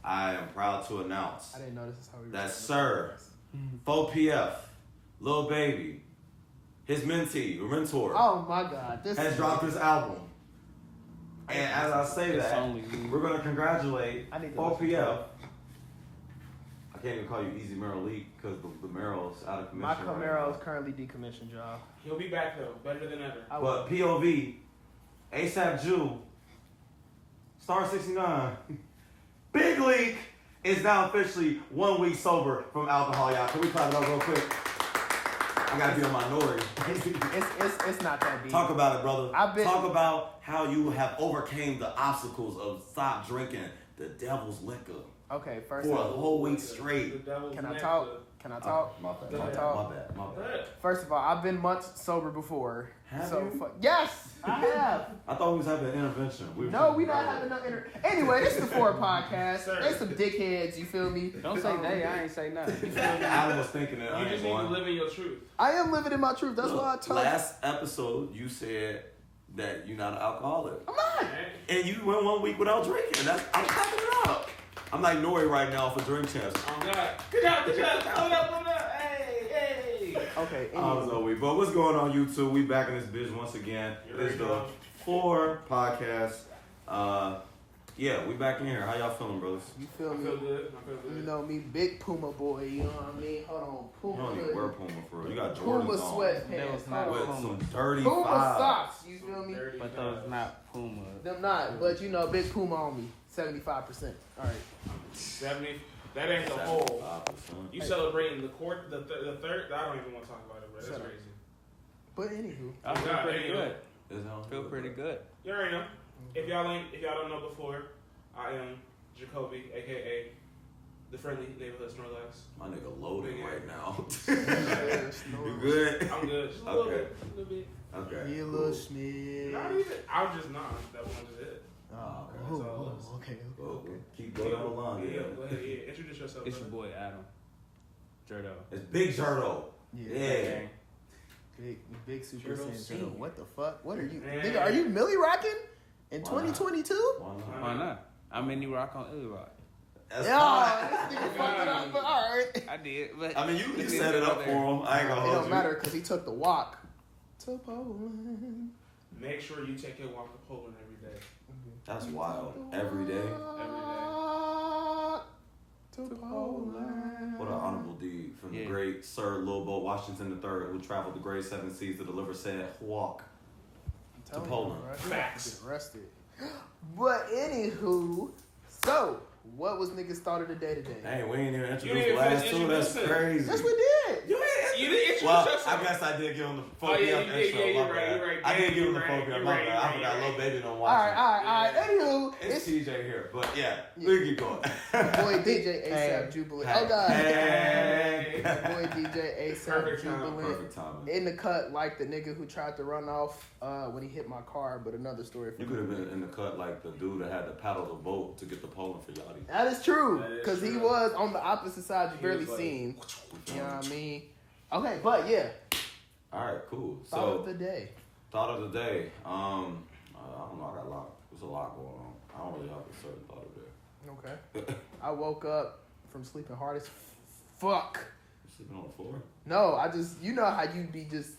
I am proud to announce I didn't know this is how we. That Sir 4PF, Lil Baby, his mentor. Oh my God! This has dropped his album. And as I say that, we're going to congratulate 4PF. I can't even call you Easy Merrill Lee because the Merrill's out of commission. My Camaro is currently decommissioned, y'all. He'll be back though, better than ever. But POV, ASAP Jew, Star 69, Big Leak is now officially 1 week sober from alcohol, y'all. Can we clap it up real quick? I gotta be a minority. It's not that deep. Talk about it, brother. Talk about how you have overcame the obstacles of stop drinking the devil's liquor. Okay, first for a whole week straight. Can I talk? My bad. First of all, I've been months sober before. Have you? Yes, I have. I thought we was having an intervention. We not having no Anyway, this is the Ford podcast. They some dickheads, you feel me? Don't say they. I ain't say nothing. You feel me? I was thinking that you just need to live in your truth. I am living in my truth. That's why I told you. Last episode, you said that you're not an alcoholic. I'm not. And you went 1 week without drinking. I'm clapping it up. I'm like Nori right now for drink champs. Oh God! Good job! Blow it up! Hey! Okay. But what's going on, YouTube? We back in this bitch once again. It's the 4 podcast. Yeah, we back in here. How y'all feeling, brothers? You feel me? I feel good. You know me, big Puma boy. You know what I mean? Hold on, Puma. You don't even wear Puma for real. You got Puma Jordans on. sweatpants. With some dirty Puma fives. socks. You feel me? But those not Puma. Them not. But you know, big Puma on me. 75%. All right. 70. That ain't the whole. 75%. You celebrating the third? I don't even want to talk about it, bro. That's crazy. But anywho, I feel pretty good. I Feel pretty good. You already know. If y'all don't know before, I am Jacoby, aka the friendly neighborhood Snorlax. My nigga loading right now. you good? I'm good. Just a little bit. Okay. You little Schmidt. Not even. I'm just not. That one just hit. Okay. Keep going down the line. Yeah, go ahead. Yeah, introduce yourself. It's your boy Adam. Jerdo. It's Big Jerdo. Yeah. Big Super Jerdo Saiyan. Senior. What the fuck? What are you? Man. Nigga, are you Millie rocking in 2022? Why not? I'm Indie Rock on Illy Rock. That's this nigga fucked it up, but all right. I did, but I mean, you set it up for him. I ain't gonna hold you. It don't matter because he took the walk to Poland. Make sure you take your walk to Poland every day. That's wild. Every day. To Poland. What an honorable deed from the great Sir Lobo Washington III, who traveled the great 7 seas to deliver said walk to Poland. Facts. Get arrested. But anywho, so what was niggas thought of the day today? Hey, we ain't even introduced the last two. That's crazy. Yes, we did. You didn't introduce yourself. I guess I did give him the 4PF intro. You're right. I did give him the 4PF. My bad. I forgot Lil Baby don't watch it. All right. Anywho, it's TJ here, but yeah. We keep going. Boy DJ ASAP Jubilant. Oh God. Hey. Boy DJ ASAP Jubilant. Perfect timing. In the cut like the nigga who tried to run off when he hit my car, but another story. You could have been in the cut like the dude that had to paddle the boat to get the Poland for Yachty. That is true, because he was on the opposite side. You barely seen. You know what I mean? Okay, but yeah. All right, cool. Thought of the day. I don't know. I got a lot. There's a lot going on. I don't really have a certain thought of the day. Okay. I woke up from sleeping hard as fuck. You sleeping on the floor? No, I just, you know how you be just.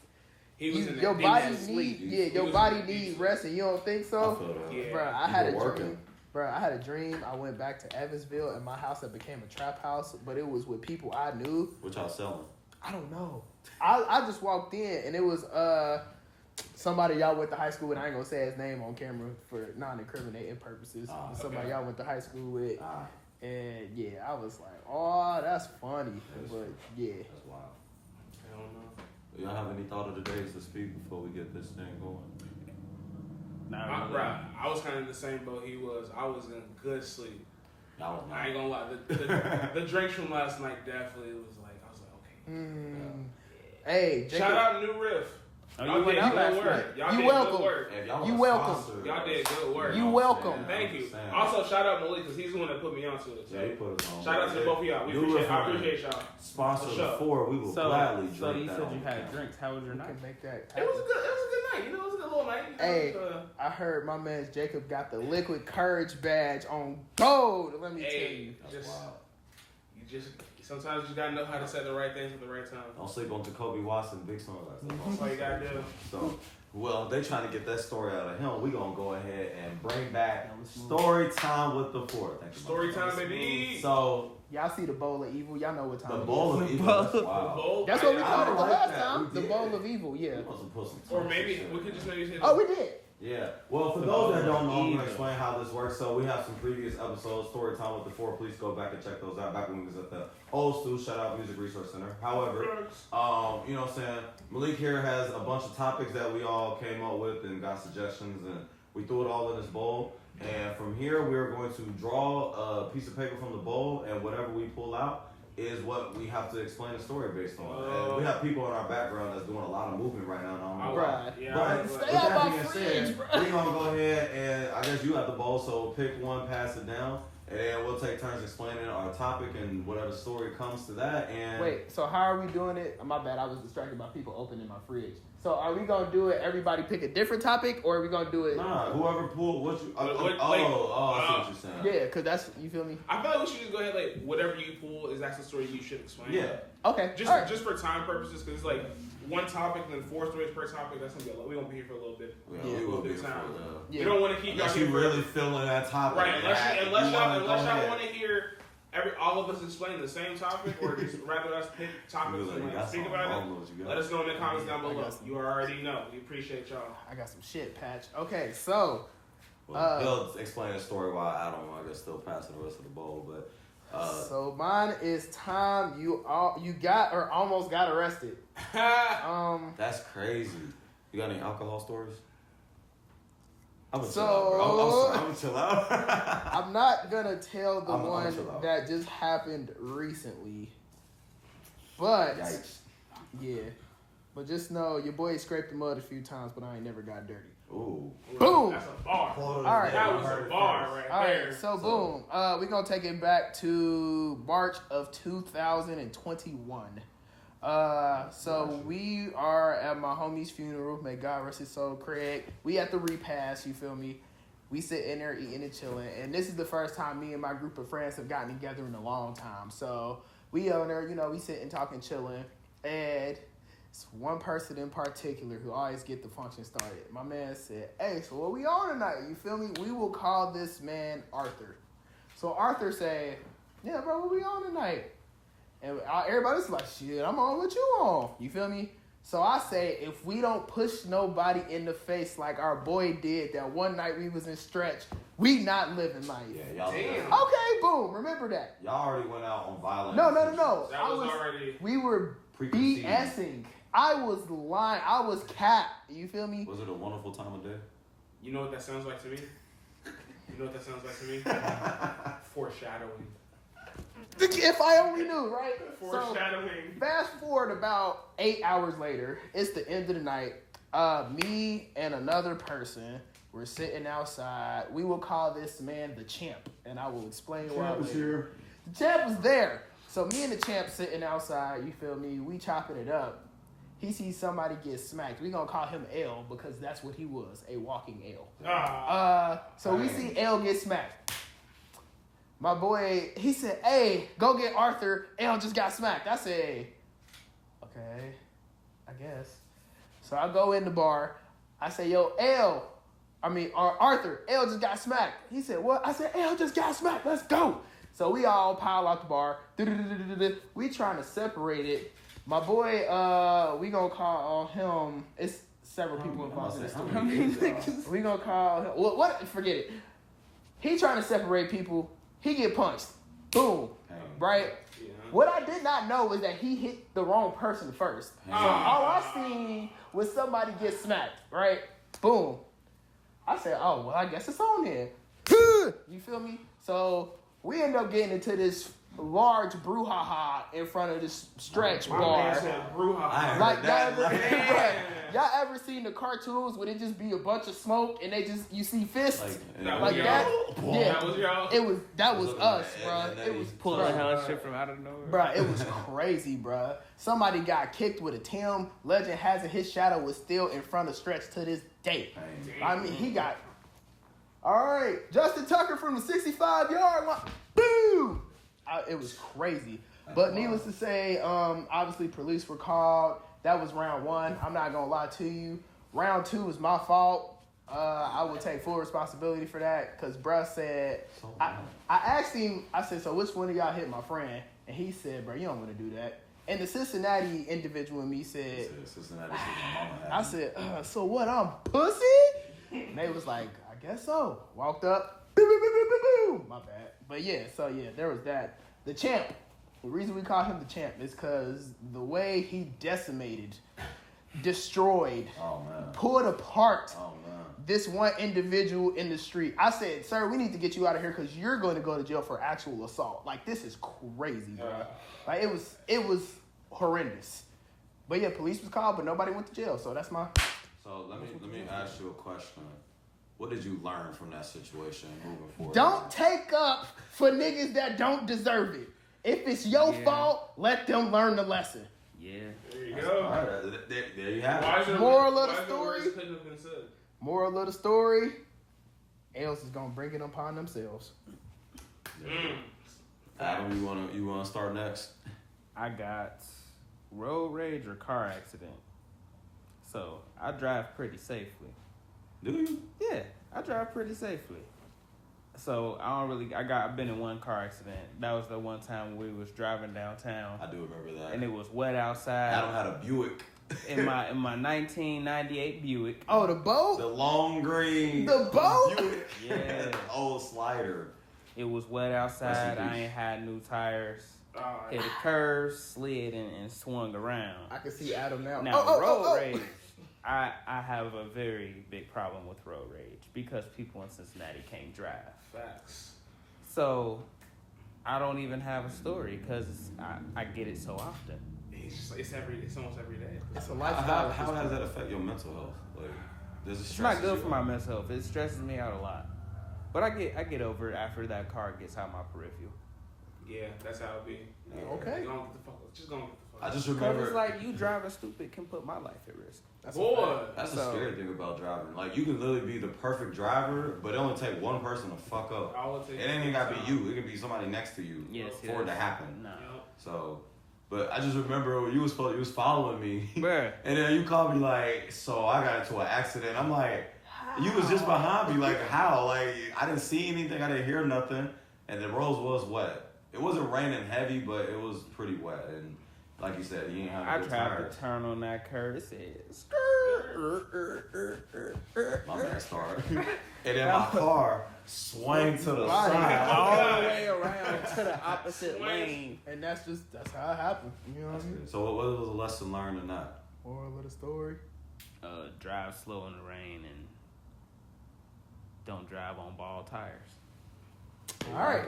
Your body needs rest, and you don't think so? I feel that. Yeah. Bro, I had a dream. I went back to Evansville, and my house had became a trap house, but it was with people I knew. What y'all selling? I don't know. I just walked in, and it was somebody y'all went to high school with. I ain't gonna say his name on camera for non-incriminating purposes. Somebody y'all went to high school with. And yeah, I was like, oh, that's funny. But yeah. That's wild. I don't know. Do y'all have any thought of the days to speak before we get this thing going? I was kind of in the same boat he was. I was in good sleep. I ain't gonna lie. The drinks from last night definitely was like, I was like, okay. Hey, Jacob, shout out New Riff. Oh, Y'all you went did out good last work. night. Y'all You did welcome. good work. If y'all You want a welcome. sponsor, Y'all did good work. You welcome. Thank you. Saying. Also, shout out Malik because he's the one that put me onto it. So. Yeah, he put us on. Shout out to the both of y'all. I appreciate y'all. Sponsor For sure. before we will gladly drink So you that said on you the had camera. drinks. How was your You night? can make that. It was a good night. You know, it was a good little night. You know, Hey, so, I heard my man Jacob got the Liquid Courage badge on gold. Let me tell you. That's wild. Sometimes you gotta know how to say the right things at the right time. Don't sleep on Jacoby Watson, big song. That's all you gotta do. So, well, they trying to get that story out of him. We gonna go ahead and bring back story time with the four. Thank you. Story time, baby. So Y'all see the bowl of evil? Y'all know what time the it bowl is. of evil. That's wild. Bowl. That's what we I called it the like last that. time. We The did. bowl of evil, yeah. We must have put some Or time maybe shit. we could just maybe say. Oh, we did. Yeah. Well, for The those bowl that of don't know, I'm evil. gonna explain how this works. So we have some previous episodes, story time with the four. Please go back and check those out. Back when we was at the old school, shout out Music Resource Center. However, you know what I'm saying? Malik here has a bunch of topics that we all came up with and got suggestions, and we threw it all in this bowl. And from here, we're going to draw a piece of paper from the bowl, and whatever we pull out is what we have to explain the story based on. And we have people in our background that's doing a lot of movement right now. And I don't know why. Right. Yeah, But but- with Stay out that my being fridge, said, bro. we're gonna go ahead and I guess you have the bowl, so pick one, pass it down, and we'll take turns explaining our topic and whatever story comes to that. And Wait, so how are we doing it? My bad, I was distracted by people opening my fridge. So are we gonna do it? Everybody pick a different topic, or are we gonna do it? nah, whoever pulled what you. What- I see like, what you're saying. Yeah, cause that's you feel me. I feel like we should just go ahead like whatever you pull is that's the story you should explain. Yeah. Okay, Just all right. just for time purposes, because it's like one topic and then 4 stories per topic. That's gonna be a lot. We gonna be here for a little bit. Yeah, we will be Good for time. yeah. We don't want to keep Unless y'all you here for- really feeling that topic. right. Unless y'all want to. to hear all of us explain the same topic, or just rather us pick topics and like, speak about it. Let us know in the comments down I below. got some. You already know. We appreciate y'all. I got some shit, Patch. Okay, so Well, he'll explain the story while Adam, I guess, still passing the rest of the bowl, but. so mine is time you got or almost got arrested. That's crazy. You got any alcohol stories? I'm gonna So- chill out, bro. I'm gonna chill out. I'm not gonna tell the I'm one chill out. that just happened recently, but Yikes. yeah. But just know your boy scraped the mud a few times, but I ain't never got dirty. Ooh. Boom. That's a bar. All right. That was a bar right All there. right, so boom. We're gonna take it back to March of 2021. So we are at my homie's funeral. May God rest his soul, Craig. We at the repast, you feel me? We sitting there eating and chilling. And this is the first time me and my group of friends have gotten together in a long time. So we on there, we sitting, talking, chilling. And it's one person in particular who always get the function started. My man said, hey, so what we on tonight? You feel me? We will call this man Arthur. So Arthur said, yeah, bro, what we on tonight? And everybody's like, shit, I'm on what you on. You feel me? So I say, if we don't push nobody in the face like our boy did that one night we was in stretch, we not living life. Yeah, y'all. Damn. Okay, boom. Remember that. Y'all already went out on violence. No. That was already. We were Preconceived. BSing. I was lying. I was cat. You feel me? Was it a wonderful time of day? You know what that sounds like to me? You know what that sounds like to me? Foreshadowing. If I only knew, right? So, Foreshadowing. fast forward about 8 hours later, it's the end of the night. Me and another person were sitting outside. We will call this man the champ, and I will explain why later. The champ was there. So me and the champ sitting outside, you feel me? We chopping it up. He sees somebody get smacked. We gonna call him L because that's what he was, a walking L. So we see L get smacked. My boy, he said, hey, go get Arthur. L just got smacked. I said, okay, I guess. So I go in the bar. I say, yo, Arthur, L just got smacked. He said, what? I said, L just got smacked. Let's go. So we all pile out the bar. We trying to separate it. My boy, we gonna call him. It's several people involved in this story. We gonna call him. What? Forget it. He trying to separate people. He get punched. Boom. Right? Yeah. What I did not know was that he hit the wrong person first. So all I seen was somebody get smacked. Right? Boom. I said, oh, well, I guess it's on there. You feel me? So we end up getting into this large brouhaha in front of this stretch My bar. man said brouhaha. Like Yeah. y'all ever seen the cartoons where it just be a bunch of smoke and they just you see fists That that? Yeah, That was y'all? that was us, bro. It was Pulling the hell shit from out of nowhere. bro. It was crazy, bro. Somebody got kicked with a Tim. Legend has it his shadow was still in front of Stretch to this day. I mean, he got. All right, Justin Tucker from the 65-yard line. Boom! It was crazy. But needless to say, obviously police were called. That was round 1. I'm not gonna lie to you. Round 2 was my fault. I will take full responsibility for that because bruh said, I asked him, I said, so which one of y'all hit my friend? And he said, bro, you don't want to do that. And the Cincinnati individual in me said, I said, so what, I'm pussy? And they was like, I guess so. Walked up, boom, boom, boom, boom, boom, boom. My bad. But yeah, so yeah, there was that. The champ. The reason we call him the champ is because the way he decimated, destroyed, pulled apart this one individual in the street. I said, sir, we need to get you out of here because you're going to go to jail for actual assault. Like, this is crazy, bro. Like, it was horrendous. But yeah, police was called, but nobody went to jail. So that's my... So let me ask you a question. What did you learn from that situation moving forward? Don't take up for niggas that don't deserve it. If it's your fault, let them learn the lesson. Yeah. There you go. All right, there you have it. Moral of the story. Couldn't have been said. Moral of the story. Else is gonna bring it upon themselves. Adam, you wanna start next? I got road rage or car accident. So I drive pretty safely. Do you? Yeah, I drive pretty safely. So I've been in one car accident. That was the one time we was driving downtown. I do remember that. And it was wet outside. Adam had a Buick. in my 1998 Buick. Oh, the boat? The long green. The boat? Buick. Yeah. Old slider. It was wet outside. I ain't had new tires. Hit a curve, slid, and swung around. I can see Adam now. Now, road rage. I have a very big problem with road rage because people in Cincinnati can't drive. Facts. So I don't even have a story because I get it so often. It's almost every day. It's a lifestyle. How does that affect your mental health? Like, does it stress It's not good for my mental health. It stresses me out a lot. But I get over it after that car gets out my peripheral. Yeah, that's how it be. Okay. Just gonna get the fuck. I just remember. It's like you driving stupid can put my life at risk. That's the scary thing about driving. Like, you can literally be the perfect driver, but it only take one person to fuck up. It ain't even gotta be you. It can be somebody next to you for it to happen. No. So, but I just remember you was following me, Bruh. and then you called me like, so I got into an accident. I'm like, you was just behind me, like how? Like, I didn't see anything, I didn't hear nothing, and the roads was wet. It wasn't raining heavy, but it was pretty wet, and like you said, you ain't have a good tried tire. to turn on that curve. It said, My man started. And then my car swung to the side. all the way around to the opposite lane. And that's how it happened. You know what I mean? So what was the lesson learned in that? Moral of the story. Drive slow in the rain and don't drive on bald tires. All right.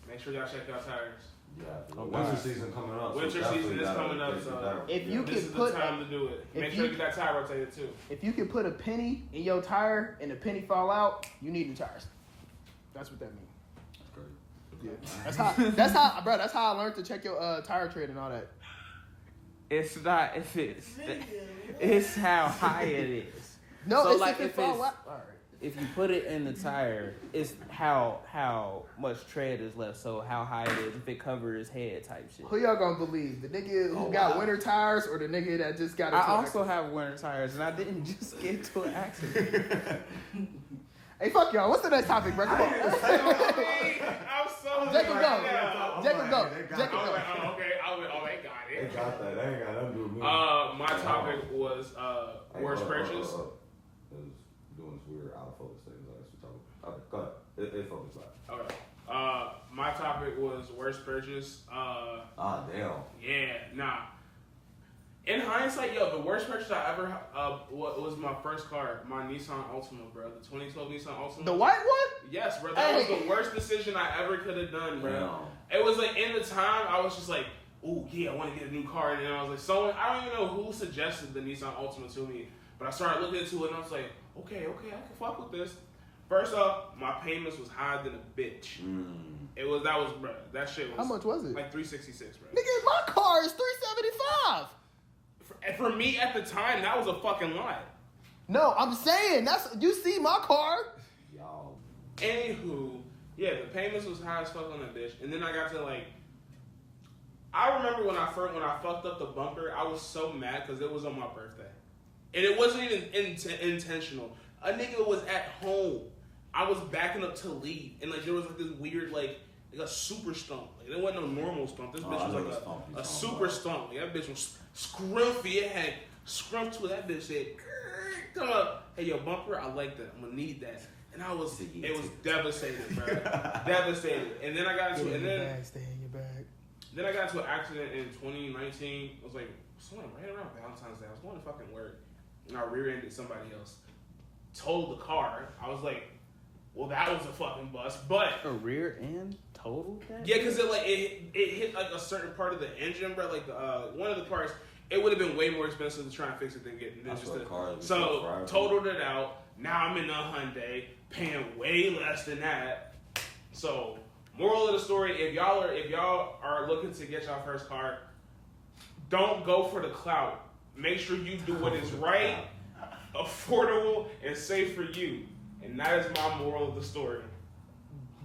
Make sure y'all check y'all tires. Yeah, winter season coming up. Winter season is coming up, so if you this can is put the time to do it. Make sure you get that tire rotated too. If you can put a penny in your tire and the penny fall out, you need new tires. That's what that means. That's great. Yeah. That's how I learned to check your tire tread and all that. It's not if it's how high it is. No, so it's like if it if fall it's out. All right. if you put it in the tire, it's how much tread is left. So how high it is if it covers his head type shit. Who y'all gonna believe? The nigga who got winter tires or the nigga that just got into I an also accident? have winter tires and I didn't just get into an accident. Hey, fuck y'all. What's the next topic, bro? Come on. I'm so Jacob, go. now. Jacob, go. Jacob, Oh, go. okay. They got They it. got that. They ain't got nothing to do with me. My topic was worst purchase. Doing this weird out of focus things. Okay, go ahead. It focus back. Okay. My topic was worst purchase. Damn. Yeah, nah. In hindsight, yo, the worst purchase I ever was my first car, my Nissan Altima, bro. The 2012 Nissan Altima. The white one? Yes, bro. That was the worst decision I ever could have done, bro. Yeah. It was like, in the time, I was just like, ooh, yeah, I want to get a new car. And then I was like, I don't even know who suggested the Nissan Altima to me. But I started looking into it, and I was like, okay, I can fuck with this. First off, my payments was higher than a bitch. Bro, that shit was... How much was it? Like $366, bro. Nigga, my car is $375. For me at the time, that was a fucking lie. No, I'm saying you see my car. Y'all. Anywho, yeah, the payments was high as fuck on that bitch, and then I got to like. I remember when I fucked up the bumper, I was so mad because it was on my birthday, and it wasn't even intentional. A nigga was at home. I was backing up to leave, and like there was like this weird like a super stump. Like there wasn't no normal stump. This bitch was like a super stump. Like that bitch was scrumpy. It had scrump to it. That bitch said, "Come up, hey yo bumper, I like that. I'm gonna need that." And it was devastated, bro. Devastated. And then I got into Stay in your bag. Then I got into an accident in 2019. It was like right around Valentine's Day. I was going to fucking work, and I rear-ended somebody else. Totaled the car. I was like, well, that was a fucking bust. But a rear end totaled that? Yeah, because it hit like a certain part of the engine, bro. Like one of the parts, it would have been way more expensive to try and fix it than getting this. So totaled it out. Now I'm in a Hyundai, paying way less than that. So moral of the story: if y'all are looking to get y'all first car, don't go for the clout. Make sure you do what is right, affordable, and safe for you. And that is my moral of the story.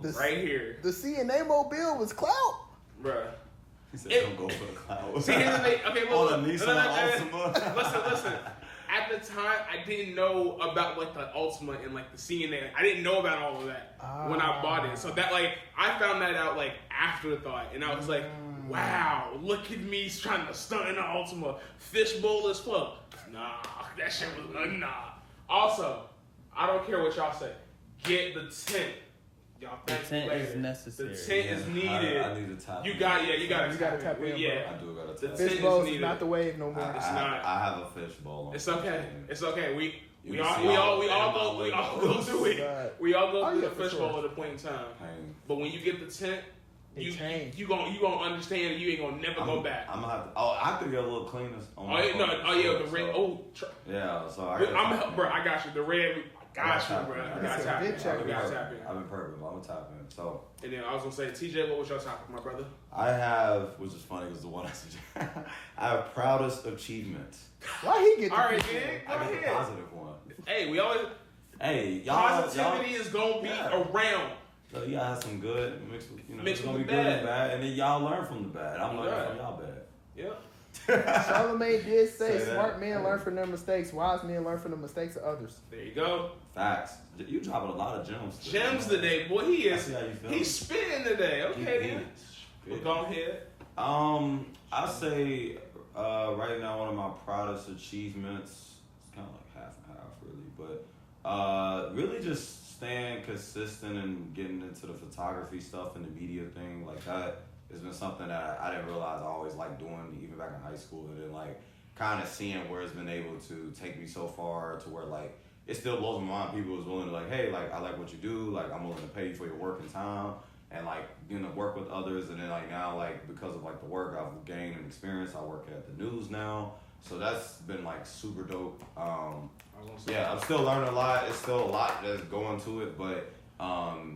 Right here. The CNA mobile was clout? Bruh. He said don't go for the clout. See, here's the thing. Okay, look. Listen. At the time, I didn't know about like the Ultima and like the CNA. I didn't know about all of that when I bought it. So that like I found that out like afterthought, and I was like, wow, look at me trying to stunt in the Ultima, fishbowl as fuck. Nah, that shit was nah. Also, I don't care what y'all say. Get the tent. Y'all the tent is necessary. The tent is needed. I need to tap. You got to tap in. Yeah, I do got to tap. The fishbowl is not the wave no more. It's not. I have a fishbowl. It's okay. It's okay. We all go through it. We all go through the fishbowl at a point in time. But when you get the tent, you gonna understand that you ain't gonna never go back. I'm gonna have to. I could get a little cleaner on my phone. The red. Yeah, so I got you. The red. Got you, bro. I got tap in. I've been perfect. I'm gonna tap in. So. And then I was gonna say, TJ, what was your topic, my brother? I have, which is funny because the one I have proudest achievements. Why he get? All right, man. Go ahead. ahead. Positive one. Hey, we always. Hey, positivity is gonna be around. So y'all have some good mixed with, it's gonna be good and bad, and then y'all learn from the bad. I'm learning from y'all bad. Yep. Charlamagne did say smart men learn from their mistakes, wise men learn from the mistakes of others. There you go. Facts. You dropping a lot of gems today. Gems today, boy. He is. He's spitting today. Okay, then. Well, go ahead. I say right now one of my proudest achievements. It's kind of like half and half, really, but really just staying consistent and getting into the photography stuff and the media thing like that. It's been something that I didn't realize I always liked doing, even back in high school, and then like kind of seeing where it's been able to take me so far to where like it still blows my mind. People is willing to like, hey, like I like what you do, like I'm willing to pay you for your work and time, and like work with others, and then like now like because of like the work I've gained and experience, I work at the news now, so that's been like super dope. I'm still learning a lot. It's still a lot that's going to it, but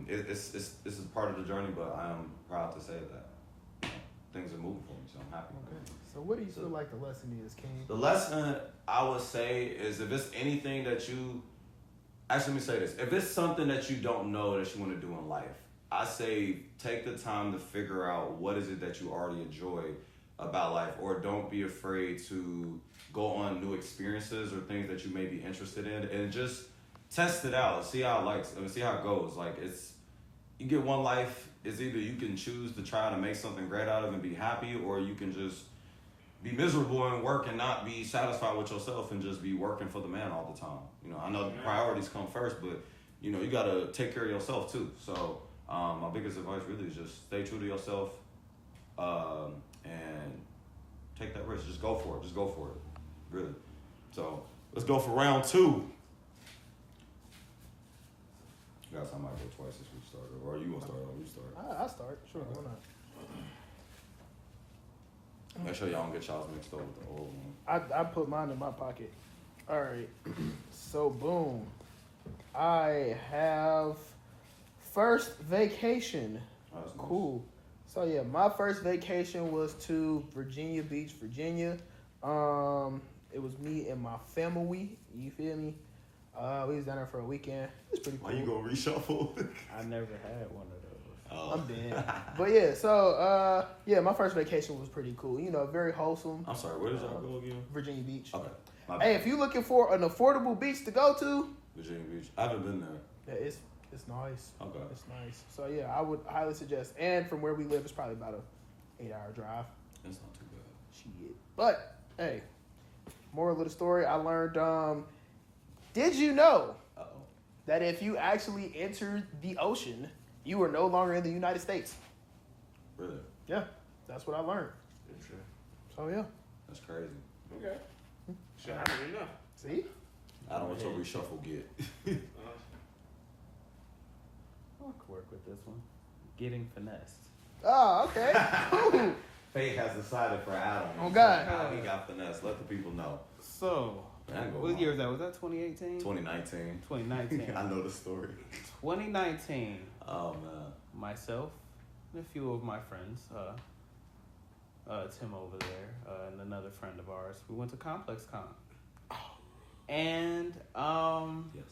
this is part of the journey. But I am proud to say that. Things are moving for me, so I'm happy. Okay. So what do you feel like the lesson is, King? The lesson I would say is if it's anything that you... Actually, let me say this. If it's something that you don't know that you want to do in life, I say take the time to figure out what is it that you already enjoy about life, or don't be afraid to go on new experiences or things that you may be interested in, and just test it out. See how see how it goes. Like you get one life. It's either you can choose to try to make something great out of and be happy, or you can just be miserable and work and not be satisfied with yourself and just be working for the man all the time. I know the priorities come first, but you got to take care of yourself too. So my biggest advice really is just stay true to yourself and take that risk. Just go for it. Just go for it. Really. So let's go for round 2. Guys, I might go twice this week starter. Or you want to start? Or you start? I'll start. Sure, why not? Make sure y'all don't get y'all's mixed up with the old one. I put mine in my pocket. All right. So, boom. I have first vacation. Oh, that's nice. Cool. So, yeah, my first vacation was to Virginia Beach, Virginia. It was me and my family. You feel me? We was down there for a weekend. It was pretty cool. Why you gonna reshuffle? I never had one of those. Oh. I'm dead. But yeah, so yeah, my first vacation was pretty cool. You know, very wholesome. I'm sorry, where did y'all go again? Virginia Beach. Okay. Hey, if you're looking for an affordable beach to go to, Virginia Beach. I haven't been there. yeah, it's nice. Okay. It's nice. So yeah, I would highly suggest. And from where we live, it's probably about a 8-hour drive. It's not too bad. Shit. But hey, moral of the story, I learned. Did you know Uh-oh. that if you actually entered the ocean, you are no longer in the United States? Really? Yeah, that's what I learned. Interesting. So yeah. That's crazy. Okay. Shit, I don't even know. See? I don't know what your reshuffle get. I could work with this one. Getting finessed. Oh, okay. Cool. Fate has decided for Adam. Oh, God. How he got finesse. Let the people know. So, Man, go what on. year was that? Was that 2018? 2019. 2019. I know the story. 2019. Oh, man. Myself and a few of my friends, Tim over there, and another friend of ours, we went to Complex Con. And Yes.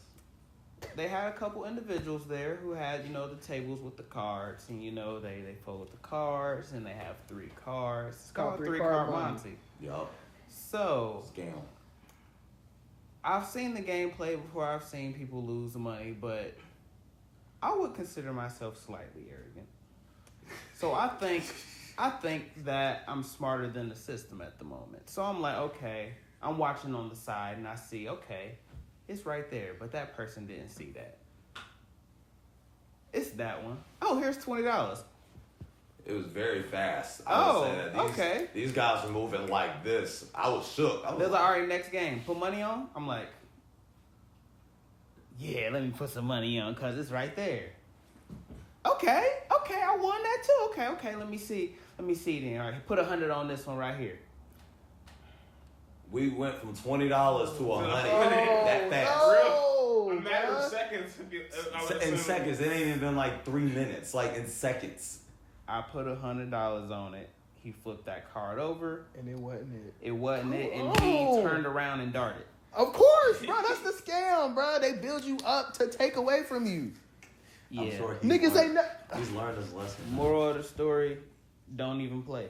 they had a couple individuals there who had, you know, the tables with the cards, and you know, they fold the cards, and they have 3 cards. It's called three-card Monty. Yup. So Scam. I've seen the gameplay before. I've seen people lose money, but I would consider myself slightly arrogant. So I think that I'm smarter than the system at the moment. So I'm like, okay, I'm watching on the side and I see, okay, it's right there, but that person didn't see that. It's that one. Oh, here's $20. It was very fast. I Oh, would say that okay. These guys were moving like this. I was shook. I was They're like, all right, next game, put money on. I'm like, yeah, let me put some money on because it's right there. Okay, I won that too. Okay, let me see then. All right, put 100 on this one right here. We went from $20 to $100 Oh, that fast. no, A matter of bruh. seconds. I would In assume. seconds. It ain't even been like 3 minutes. Like in seconds. I put $100 on it. He flipped that card over. And it wasn't it. It wasn't it, and he Oh. turned around and darted. Of course, bro. That's the scam, bro. They build you up to take away from you. Yeah. I'm sure Niggas ain't no. He's learned his lesson. Moral of the story: don't even play.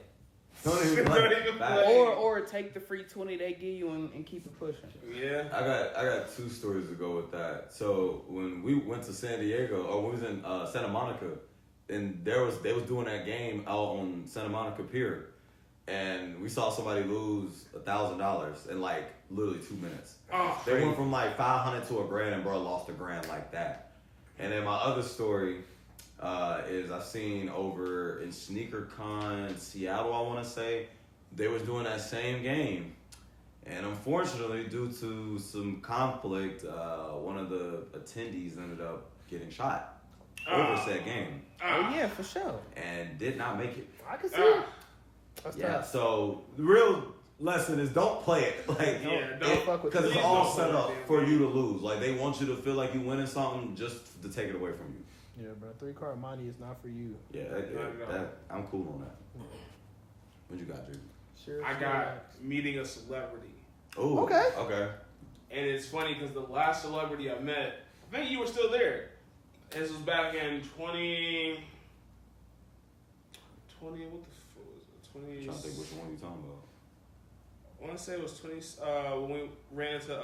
Don't even play. Back. Or take the free 20 they give you and keep it pushing. Yeah. I got 2 stories to go with that. So when we went to San Diego, or we was in Santa Monica, and they was doing that game out on Santa Monica Pier, and we saw somebody lose $1,000 in like literally 2 minutes. Oh, They went from like 500 to $1,000, and bro lost $1,000 like that. And then my other story is I've seen over in SneakerCon Seattle, I want to say, they was doing that same game. And unfortunately, due to some conflict, one of the attendees ended up getting shot over said game Oh yeah, for sure. and did not make it. I can see it. That's Yeah, tough. so the real lesson is don't play it. Like, Yeah, don't fuck with because it's please all don't set play up it. for you to lose. Like, they want you to feel like you winning something just to take it away from you. Yeah, bro. 3-card money is not for you. Yeah, I'm cool on that. What you got, Jake? Sure. I got meeting a celebrity. Oh, Okay. Okay. And it's funny because the last celebrity I met, I think you were still there. This was back in 20, what the fuck was it? I'm trying to think which one you talking about. I want to say it was 20, when we ran into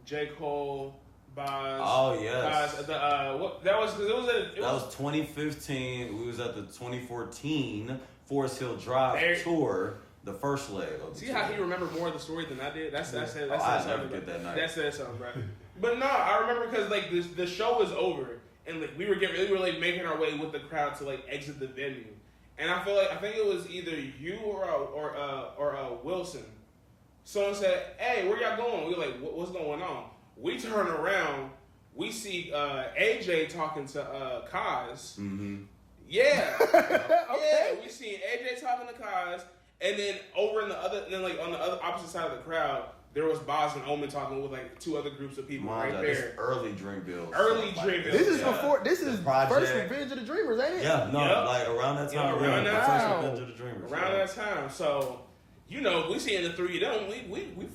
J. Cole, Boz. Oh, yes. Boz, that was 2015. We was at the 2014 Forest Hill Drive tour, the first leg of the See tour. how he remembered more of the story than I did? That said I something. never get that night. That said something, bro. But no, I remember because like the show was over and like we were like making our way with the crowd to like exit the venue, and I think it was either you or Wilson. Someone said, "Hey, where y'all going?" We were like, "What's going on?" We turn around, we see AJ talking to Kaz. Mm-hmm. Yeah, Okay. yeah. We see AJ talking to Kaz, and then over in the other, and then like on the other opposite side of the crowd, there was Boz and Omen talking with like two other groups of people right there. This early drink bills. Early drink bills. This is before. This is Project. first Revenge of the Dreamers, ain't it? Yeah, no, Yep. like around that time. Yeah, around that first time. Revenge of the Dreamers. Around that time, so you know, we seeing the three of them.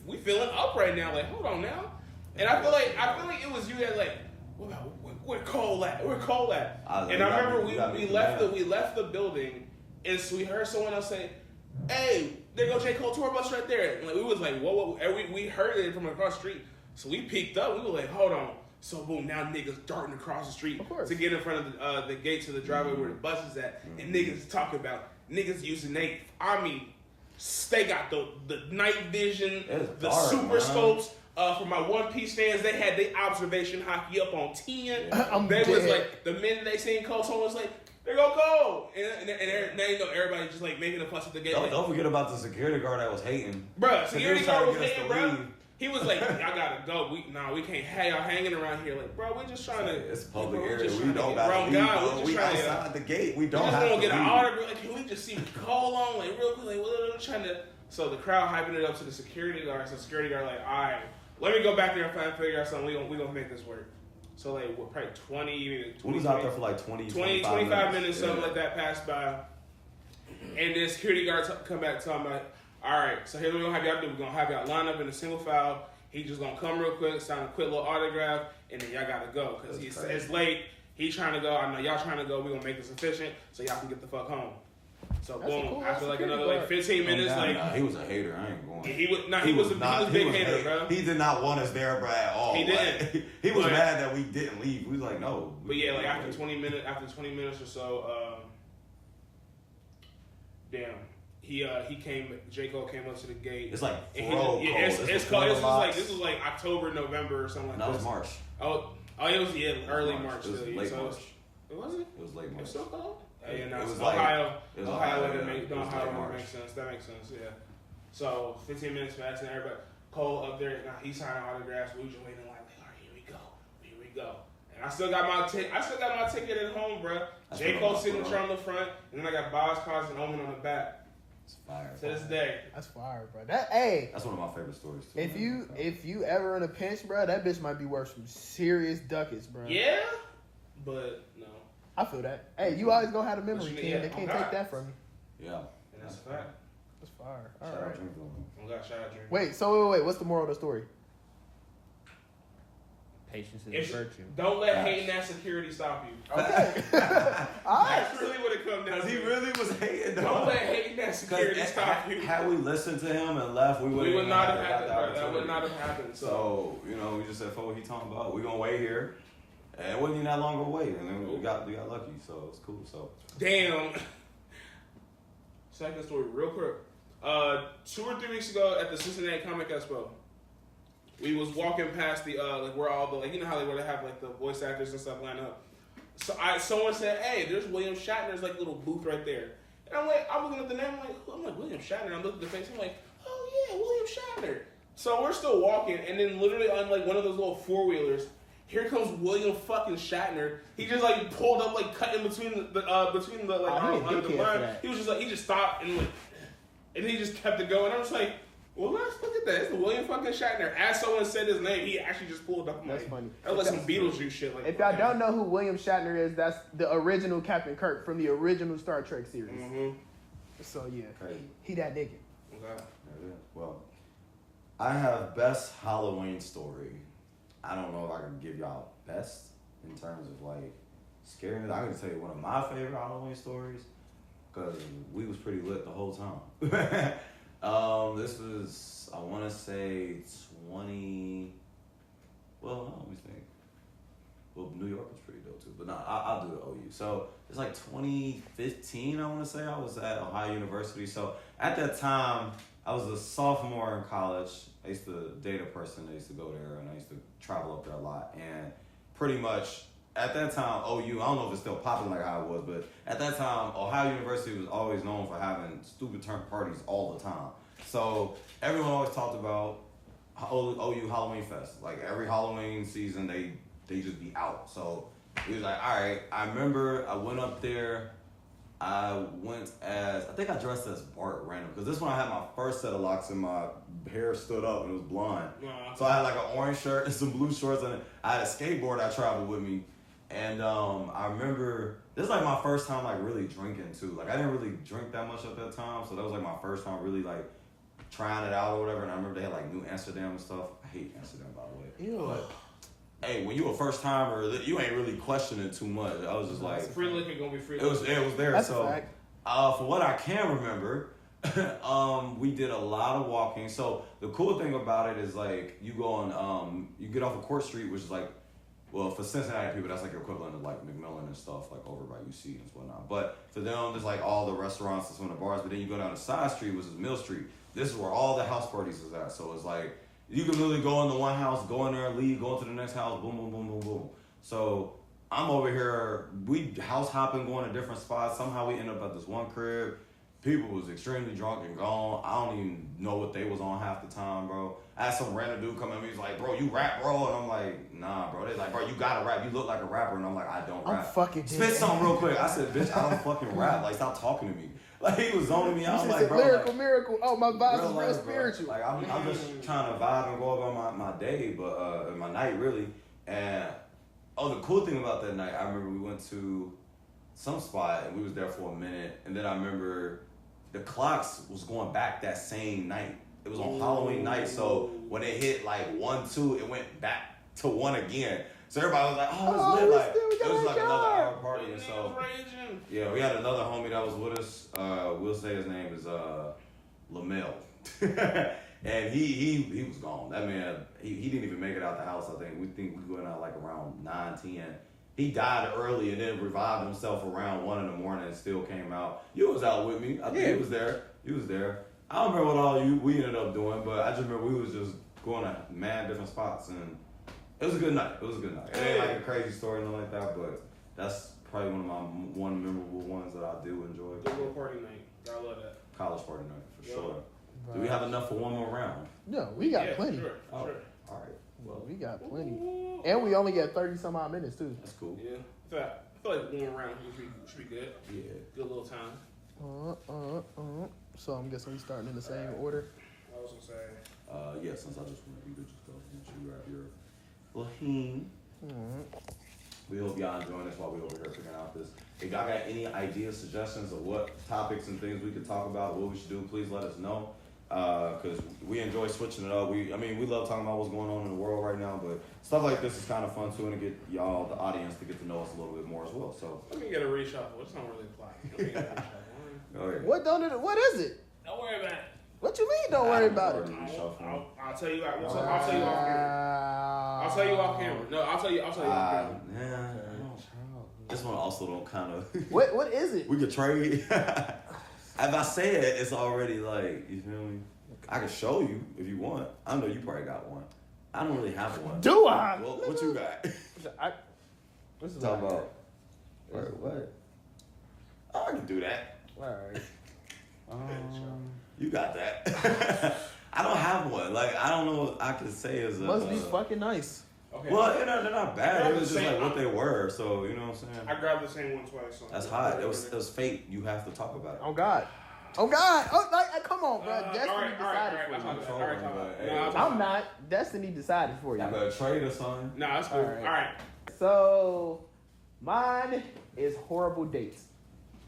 We feeling up right now. Like, hold on now. And I feel like it was you that like, where Cole at? Where Cole at? And I remember we left the building, and so we heard someone else say, "Hey, there go J. Cole tour bus right there." And like, we was like, whoa. And we heard it from across the street. So we peeked up. We were like, hold on. So boom, now niggas darting across the street to get in front of the gate to the driveway where the bus is at. And niggas talking about niggas using they, they got the night vision, the dark, super man. scopes. For my One Piece fans, they had their observation hockey up on 10. I'm They was dead. like, the minute they seen Cole, someone was like, there go Cole. And now you know everybody just like making a fuss at the gate. Don't forget about the security guard that was hating. Bruh, security guard was trying to hating, get us to bruh. leave. He was like, y'all gotta go. We can't have y'all hanging around here. Like, bro, we just trying to. It's a public bro, area. just We trying to don't get got to wrong leave, guy. bro. We just We trying to. outside the gate. We We don't just have want to to get an leave. autograph. Like, can we just see Cole on? Like, real quick. Like, we're trying to. So the crowd hyping it up to the security guard. So the security guard like, all right, let me go back there and try and figure out something. We gonna make this work. So like, what, probably 20 We was out there for like 25 minutes, something like that passed by. And then security guards come back talking about, all right, so here's what we're gonna have y'all do. We're gonna have y'all line up in a single file. He just gonna come real quick, sign a quick little autograph, and then y'all gotta go. Because it's late. He's trying to go. I know y'all trying to go. We're gonna make this efficient so y'all can get the fuck home. So That's a boom, cool after like security another like guard. 15 minutes, he was a hater. I ain't going. He was a big hater, bro. He did not want us there, bro, at all. He didn't. Like, he was But- mad that we didn't leave. We was like, no. But yeah, like after 20 minutes or so, he came. J. Cole came up to the gate. It's like and cold. It's cold. This was like October, November or something like No, this. it was March. Oh, it was early March. It was still, late so March. Was it? It was late It March. was so cold. Yeah, no, It was Ohio. it was Ohio, Ohio, that yeah. It was Ohio late March. makes sense. That makes sense. Yeah. So 15 minutes passed and everybody Cole up there. Now he's signing autographs. We just waiting like, all right, here we go. And I still got my ticket at home, bro. J. Cole's signature on the front, and then I got Boz, Cars, and Omen on the back. It's fire. To this day. That's fire, bro. That's one of my favorite stories too. If you ever in a pinch, bro, that bitch might be worth some serious ducats, bro. Yeah, but no. I feel that. Hey, you always gonna have a memory, But you- Ken. yeah, They can't oh, take God. that from you. Yeah. And that's a fact. That's fire. All Shout out right. Dreamville. Oh God, shout out Dream. Wait. So wait. What's the moral of the story? Patience is If- a virtue. Don't let hating that security stop you. Okay. All right. That's really what it comes down Because to. he really was hating. Don't let hating that security stop you. Had we listened to him and left, we We would not have got happened, the bro. That opportunity. would not have happened. So, we just said, fuck what he talking about. We're going to wait here. And it wasn't even that long of a wait. And then we got lucky. So, it's cool. So, Damn. Second story, real quick. 2 or 3 weeks ago at the Cincinnati Comic Expo, we was walking past the where all the you know how they have like the voice actors and stuff lined up. So someone said, "Hey, there's William Shatner's like little booth right there." And I'm looking at the name, I'm like William Shatner. I'm looking at the face, I'm like, oh yeah, William Shatner. So we're still walking, and then literally on like one of those little 4-wheelers, here comes William fucking Shatner. He just like pulled up, like cut in between the line. He was just like he just stopped and he just kept it going. I'm just like, well, let's look at that. It's the William fucking Shatner. As someone said his name, he actually just pulled up. That's funny. That was like some Beetlejuice shit. Like, If y'all don't know who William Shatner is, that's the original Captain Kirk from the original Star Trek series. Mm-hmm. So yeah, Crazy. he that nigga. Okay. There it is. Well, I have best Halloween story. I don't know if I can give y'all best in terms of like scariness. I can tell you one of my favorite Halloween stories because we was pretty lit the whole time. This was, I want to say 20. Well, let me think. Well, New York was pretty dope too, but no, I'll do the OU. So it's like 2015, I want to say. I was at Ohio University. So at that time, I was a sophomore in college. I used to date a person that used to go there, and I used to travel up there a lot. And pretty much at that time, OU, I don't know if it's still popping like how it was, but at that time, Ohio University was always known for having stupid turn parties all the time. So everyone always talked about OU Halloween Fest. Like every Halloween season, they just be out. So he was like, all right. I remember I went up there. I think I dressed as Bart random because this one I had my first set of locks and my hair stood up and it was blonde. So I had like an orange shirt and some blue shorts and I had a skateboard I traveled with me. And I remember this is like my first time like really drinking too. Like I didn't really drink that much at that time, so that was like my first time really like trying it out or whatever. And I remember they had like New Amsterdam and stuff. I hate Amsterdam by the way. Ew. Hey, when you a first timer, you ain't really questioning too much. I was just like, free liquor gonna be free. It was there. That's so a fact. for what I can remember, we did a lot of walking. So the cool thing about it is like you go on, you get off of Court Street, which is like, well, for Cincinnati people, that's like equivalent of like McMillan and stuff, like over by UC and whatnot. But for them, there's like all the restaurants and some of the bars. But then you go down to Side Street, which is Mill Street. This is where all the house parties is at. So it's like you can literally go into one house, go in there, leave, go into the next house, boom, boom, boom, boom, boom. So I'm over here, we house hopping, going to different spots. Somehow we end up at this one crib. People was extremely drunk and gone. I don't even know what they was on half the time, bro. I had some random dude come at me. He's like, bro, you rap, bro? And I'm like, nah, bro. They're like, bro, you gotta rap. You look like a rapper. And I'm like, I don't rap. I'm fucking dead. Spit something real quick. I said, bitch, I don't fucking rap. Like, stop talking to me. Like, he was zoning me out. I'm like, bro. Lyrical like, miracle. Oh, my vibes is real life, spiritual. Like, I'm just trying to vibe and go about my day, but my night, really. And, the cool thing about that night, I remember we went to some spot and we was there for a minute. And then I remember the clocks was going back that same night. It was on Halloween night, so when it hit like 1, 2, it went back to 1 again. So everybody was like, "Oh, it's lit!" Like it was like another hour party, and so yeah, we had another homie that was with us. We'll say his name is Lamel, and he was gone. That man, he didn't even make it out the house. I think we went out like around 9, 10. He died early and then revived himself around 1 in the morning and still came out. You was out with me. I think he was there. You was there. I don't remember what we ended up doing, but I just remember we was just going to mad different spots, and it was a good night. It ain't like a crazy story or nothing like that, but that's probably one memorable ones that I do enjoy. Good little party night. I love that. College party night, for sure. Do we have enough for one more round? No, we got plenty. Sure. All right. Well, we got plenty. And we only got 30 some odd minutes, too. That's cool. Yeah. I feel like one round should be good. Yeah. Good little time. So I'm guessing we starting in the same order. I was gonna say. Yeah, since I just went, you could just go and you grab your Laheen. We hope y'all enjoying this while we over here figuring out this. If y'all got any ideas, suggestions of what topics and things we could talk about, what we should do, please let us know. Because we enjoy switching it up. We love talking about what's going on in the world right now, but stuff like this is kind of fun too, and to get y'all, the audience, to get to know us a little bit more as well. So let me get a reshuffle. It's not really apply. Let me get a reshuffle. go ahead. What is it? Don't worry about it. What you mean? Don't worry about it. I'll tell you. I'll tell you off camera. I'll tell you off camera. No, I'll tell you off camera. This one also don't kind of. What is it? We could trade. If I say it, it's already like, you feel me? I can show you if you want. I know you probably got one. I don't really have one. Do I? Well, what you got? What's Talk about. What? Oh, I can do that. All right. You got that. I don't have one. Like, I don't know what I can say as a. Must be fucking nice. Okay. Well, they're not bad. It was just like what they were. So, you know what I'm saying? I grabbed the same one twice. So That's hot. It was fate. You have to talk about it. Oh God. Oh, come on, bro. Destiny decided for you. I'm not. Destiny decided for you. I got a trade or something. No, that's cool. All right. So, mine is horrible dates.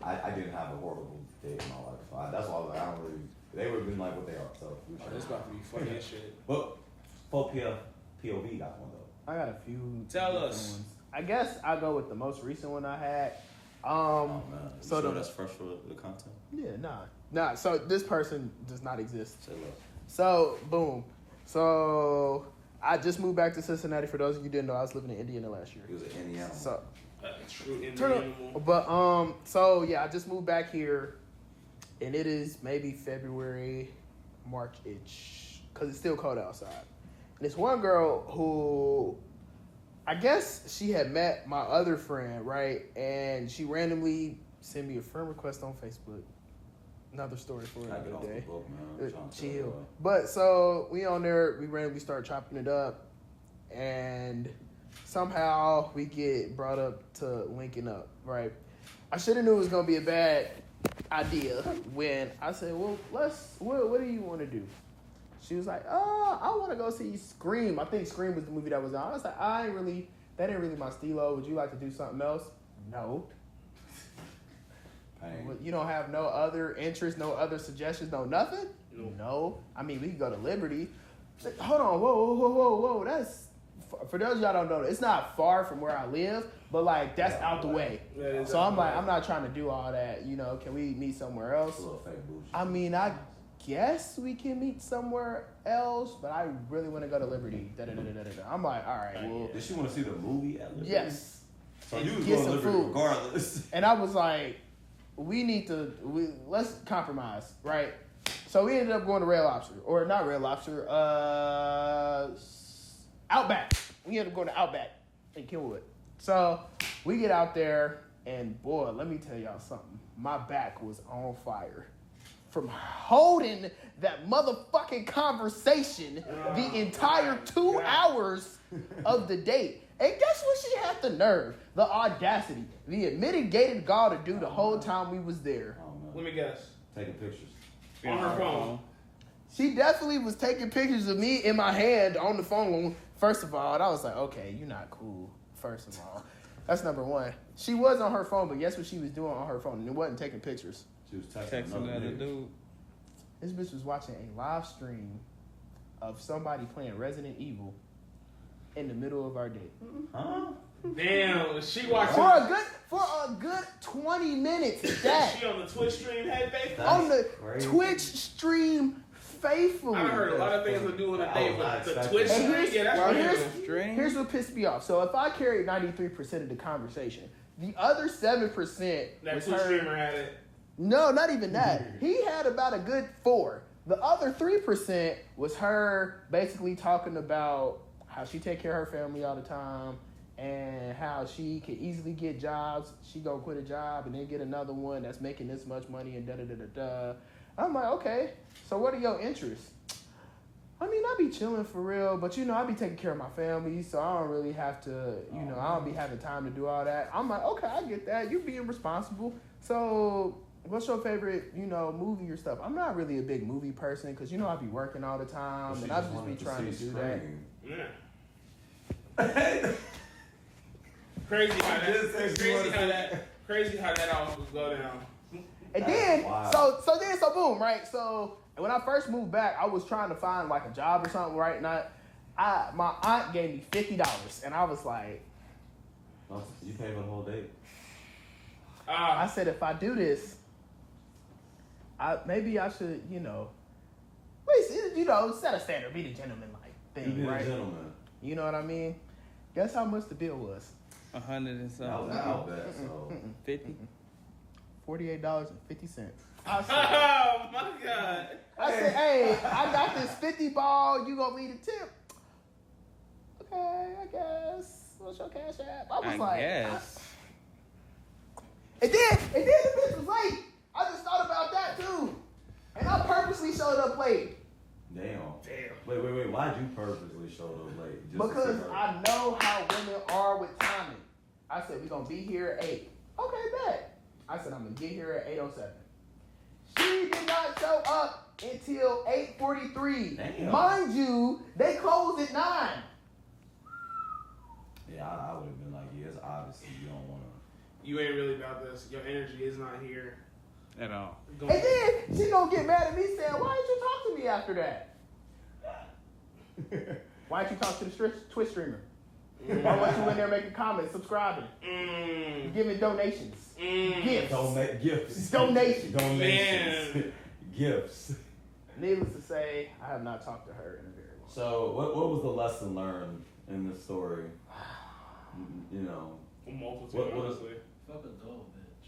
I didn't have a horrible date in my life. So that's why I was like, I don't really. They would have been like what they are. So This about to be funny as shit. But POV got one though. I got a few. Tell us. Ones. I guess I'll go with the most recent one I had. Oh man, so sure that's fresh for the content. Yeah, nah. So this person does not exist. Say less. So boom. So I just moved back to Cincinnati. For those of you who didn't know, I was living in Indiana last year. He was an Indiana. So true Indiana. But so yeah, I just moved back here, and it is maybe February, March-ish, because it's still cold outside. And it's one girl who I guess she had met my other friend, right? And she randomly sent me a friend request on Facebook. Another story for another day. Chill. But so we on there, we randomly start chopping it up, and somehow we get brought up to linking up, right? I should have knew it was gonna be a bad idea when I said, well, what do you want to do? She was like, I want to go see Scream. I think Scream was the movie that was on. I was like, that ain't really my stilo. Would you like to do something else? No. You don't have no other interest, no other suggestions, no nothing? No. I mean, we can go to Liberty. She's like, hold on, whoa. That's, for those of y'all don't know, it's not far from where I live, but like, that's out the way. So I'm like, I'm not trying to do all that, you know, can we meet somewhere else? I mean, I guess we can meet somewhere else, but I really want to go to Liberty. I'm like, all right, well. Did she want to see the movie at Liberty? Yes. So you was going to Liberty regardless. And I was like, let's compromise, right? So we ended up going to Red Lobster, or not Red Lobster, Outback. We ended up going to Outback in Kenwood. So we get out there, and boy, let me tell y'all something. My back was on fire from holding that motherfucking conversation the entire 2 hours of the date. And guess what she had the nerve, the audacity, the mitigated gall to do the whole time we was there. Let me guess. Taking pictures. On her phone. She definitely was taking pictures of me in my hand on the phone. First of all, and I was like, okay, you're not cool, first of all. That's number one. She was on her phone, but guess what she was doing on her phone? And it wasn't taking pictures. She was texting another dude. This bitch was watching a live stream of somebody playing Resident Evil in the middle of our date. Huh? Damn, she watching for a good 20 minutes. That she on the Twitch stream, hey baby. On the Twitch stream faithfully. I heard a lot of things to do on a date, but the Twitch stream, here's what pissed me off. So if I carried 93% of the conversation, the other 7% that was Twitch her. streamer had it. No, not even that. He had about a good 4. The other 3% was her basically talking about how she take care of her family all the time and how she can easily get jobs. She gonna quit a job and then get another one that's making this much money and da-da-da-da-da. I'm like, okay, so what are your interests? I mean, I be chilling for real, but I be taking care of my family, so I don't really have to, I don't be having time to do all that. I'm like, okay, I get that. You being responsible. So what's your favorite, movie or stuff? I'm not really a big movie person because, I be working all the time and I just be trying to do that. Yeah. Crazy how that all would go down. And then, so boom, right? So when I first moved back, I was trying to find like a job or something, right? And my aunt gave me $50, and I was like, oh, you paid for the whole date? I said, if I do this, maybe I should, set a standard, be the gentleman like thing, right? Gentleman. You know what I mean? Guess how much the bill was? 100 and something. I'll bet so. 50. $48.50. Oh my God! I said, hey, I got this 50 ball. You gonna need a tip? Okay, I guess. What's your cash app? I was like, guess. And then the bitch was late. I just thought about that too, and I purposely showed up late. Damn. Wait. Why'd you purposely show up late? Just because I know how women are with timing. I said, we're going to be here at 8. Okay, bet. I said, I'm going to get here at 8:07. She did not show up until 8:43. Damn. Mind you, they closed at 9. Yeah, I would have been like, it's obviously you don't want to. You ain't really about this. Your energy is not here. At all. And then she gonna get mad at me saying, why didn't you talk to me after that? Why didn't you talk to the Twitch streamer? Why weren't you in there making comments, subscribing, giving donations, gifts, gifts, donations, gifts. Needless to say, I have not talked to her in a very long time. So, what was the lesson learned in this story? Multitude, honestly. Fuck a dull bitch.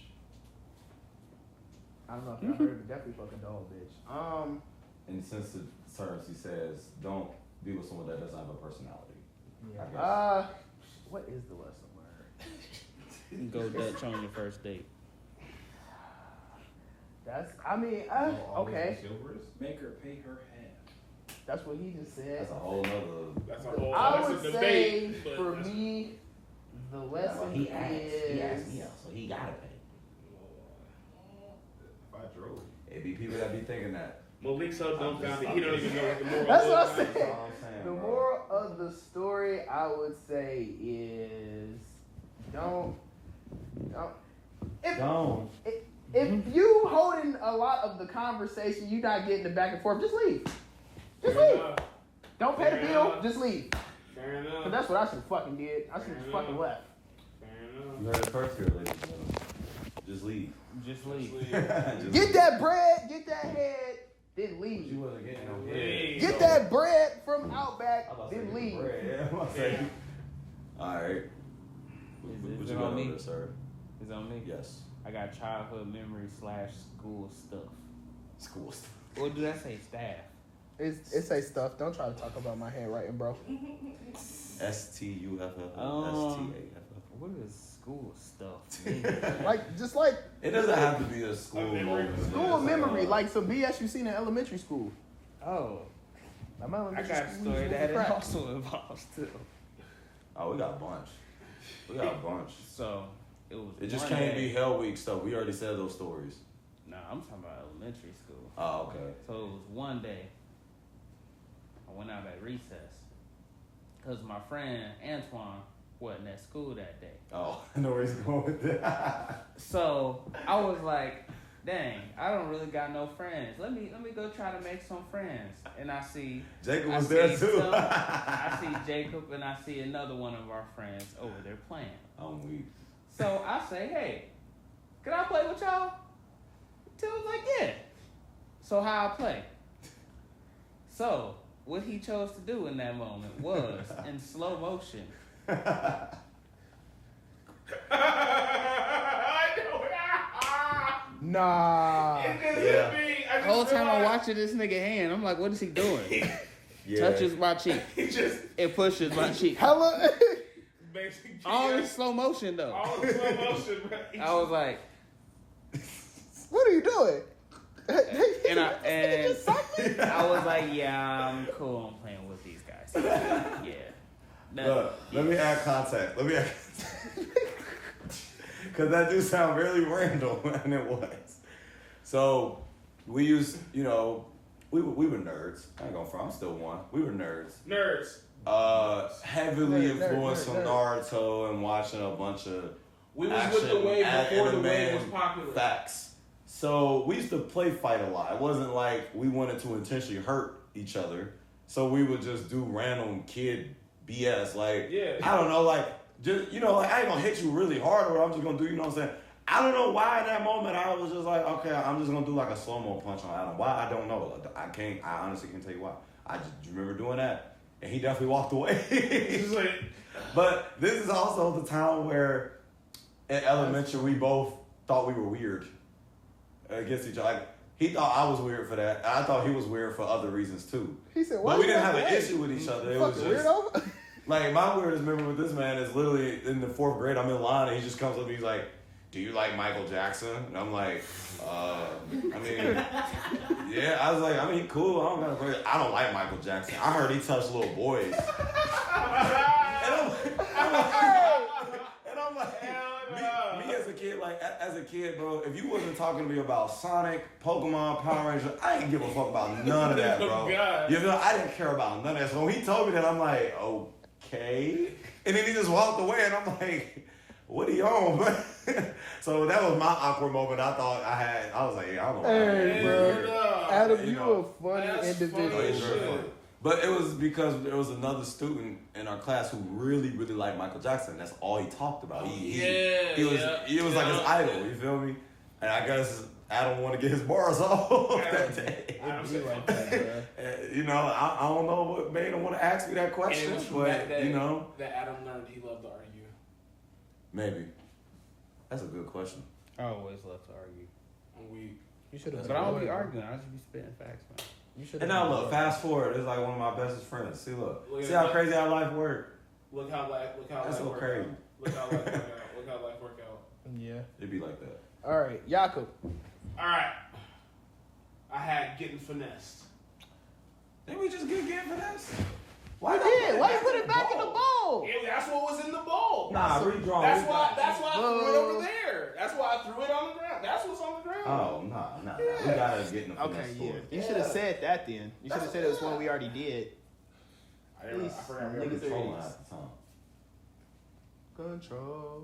I don't know if y'all heard, but definitely fucking dog, bitch. In sensitive terms, he says, don't be with someone that doesn't have a personality. Yeah. What is the lesson learned? Go Dutch on your first date. That's, okay. Make her pay her half. That's what he just said. That's a whole nother. That's a whole. I That's would a say debate. but for that's- me, the lesson He asked is. me out, so he gotta pay. If I drove. It be people that be thinking that. Malik's so dumbfounded. He don't even know what the moral That's is. what I That's said. all I'm saying, The bro. moral of the story, I would say, is don't. If you holding a lot of the conversation, you not getting the back and forth, just leave. Just Fair leave. enough. Don't pay the Fair bill, enough. just leave. Fair Cause enough. that's what I should fucking did. I should have Fair fucking enough. left. Fair You enough. heard it first here, ladies and gentlemen. Just leave. Just leave. Just Get leave. that bread, get that head, then You leave. wasn't getting no Yeah. bread. Get that bread from I Outback, thought then you leave. said bread. Yeah, I'm about to say. All right. Is What it you got on over me? there, sir? Is on me? Yes. I got childhood memory / school stuff. School stuff. Or did I say staff? It say stuff. Don't try to talk about my handwriting, bro. STUFF. What is school stuff? mean? Just like It doesn't have to be a school memory. moment. school memory, like some BS you seen in elementary school. Oh, Like my I elementary got a school, we story used to that it crack. also involves too. Oh, we got a bunch. We got a bunch. So it was. It just one can't day- be Hell Week stuff. We already said those stories. Nah, I'm talking about elementary school. Oh, okay. So it was one day. I went out at recess because my friend Antoine wasn't at school that day. Oh, I know where he's going with that. So I was like, "Dang, I don't really got no friends. Let me go try to make some friends." And I see Jacob I was there see too. I see Jacob and I see another one of our friends over there playing. I'm weak. So I say, "Hey, can I play with y'all?" Till was like, "Yeah." So how I play? So what he chose to do in that moment was in slow motion. I know. Nah. It just Yeah. hit me. I The just whole time I'm realized- watching this nigga hand, I'm like, "What is he doing?" Yeah. Touches my cheek. He just It pushes my cheek. Hella. basically All in slow motion though. all in slow motion, bro. He I was like, What are you doing? and I This nigga just sucked me? I was like, "Yeah, I'm cool. I'm playing with these guys." Yeah. Look, let me add context. Because that do sound really random, and it was. So, we used, we were nerds. I ain't gonna front, I'm still one. We were nerds. nerds. Heavily Nerd, influenced nerd, from nerd. Naruto and watching a bunch of We was with the wave before the wave was anime popular. Facts. So we used to play fight a lot. It wasn't like we wanted to intentionally hurt each other. So we would just do random kid BS. Like, Yeah. I don't know, like, just, like, I ain't gonna hit you really hard or I'm just gonna do, you know what I'm saying? I don't know why in that moment I was just like, okay, I'm just gonna do like a slow-mo punch on Adam. Why? I don't know. I honestly can't tell you why. I just remember doing that. And he definitely walked away. He's like, But this is also the time where in elementary we both thought we were weird against each other. Like, he thought I was weird for that. And I thought he was weird for other reasons too. He said, "Why But we you didn't have walk an away? issue with each other. It You was fucking just weirdo." like my weirdest memory with this man is literally in the 4th grade. I'm in line and he just comes up and he's like, "Do you like Michael Jackson?" And I'm like, yeah. I was like, cool. I don't like Michael Jackson. I heard he touched little boys. And I'm like, me as a kid, bro, if you wasn't talking to me about Sonic, Pokemon, Power Rangers, I didn't give a fuck about none of that, bro. Oh, God. You know, I didn't care about none of that. So when he told me that, I'm like, okay. And then he just walked away, and I'm like, what are you on? So that was my awkward moment. I thought I was like, yeah, I don't know. Hey, bro. Adam, You you know. a funny That's individual. funny It's very shit. funny. But it was because there was another student in our class who really, really liked Michael Jackson. That's all he talked about. He was like his idol. You feel me? And I guess Adam wanted to get his bars off that day. Adam Be said, like that, bro. I don't know what made him want to ask me that and question, it was from but that day that Adam learned he loved to argue. maybe. That's a good question. I always love to argue, And we You should have. but I don't be arguing. I just be spitting facts, man. You should. And now look, fast forward. It's like one of my bestest friends. See, Look at see how that. crazy our life worked. Look how life That's so work crazy. out. Look how life work out. Yeah. It'd be like that. All right, Jakob. All right. I had getting finessed. Didn't we just get finesse? Why you put it back in the bowl? Yeah, that's what was in the bowl. Nah, redraw. That's why I threw it over there. That's why I threw it on the ground. That's what's on the ground. Oh, nah. We gotta get in the Okay, finesse yeah. for it. You should have said that then. You should have said it was one we already did. I forgot we Niggas already- Controlling at the time. Controller.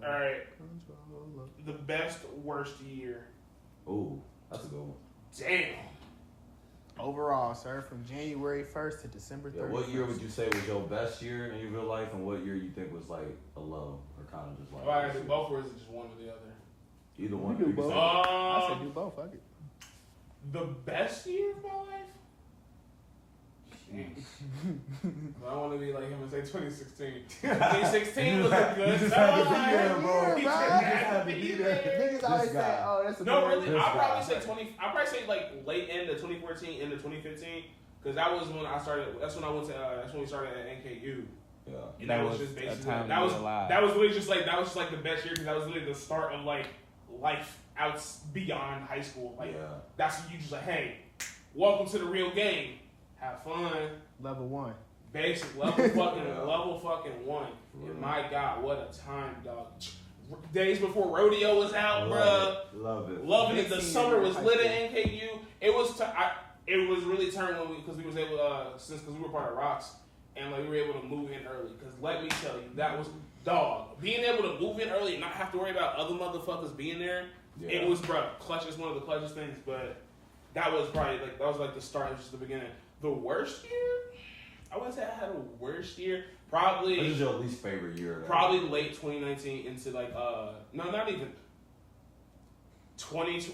All right. Controller. The best, worst year. Ooh, that's a good one. Damn. Overall, sir, from January 1st to December 31st. Yeah, what year would you say was your best year in your real life, and what year you think was like a low, or kind of just like? Well, I gotta do both, or is it just one or the other? Either one. We do you can both. say. I said do both. Fuck it. The best year of my life? I want to be like him and say 2016. 2016 was a good just had to be time. there, bro. He You just just had to be there. Niggas always This say, guy. oh, that's a No, good really, This I'll probably guy. say 20. I'll probably say like late end of 2014, into 2015, because that was when I started. That's when I went to. That's when we started at NKU. Yeah. And That that was was just a basically time that to was be alive. that was literally just like the best year because that was literally the start of like life out beyond high school. Like Yeah. that's when you just like, hey, welcome to the real game. Have fun. level 1. Basic level fucking Yeah. level fucking 1. Yeah. And my God, what a time, dog. Days before rodeo was out, bruh. Love it. Loving it. The Big summer senior was high lit school. at NKU. It was it was really turned when because we was able because we were part of Rocks and like we were able to move in early. Because let me tell you, that was dog being able to move in early and not have to worry about other motherfuckers being there. Yeah. It was clutch is one of the clutchest things. But that was probably like the start. It was just the beginning. The worst year, I wouldn't say I had a worst year. Probably. What is your least favorite year? Probably late 2019 into like no, not even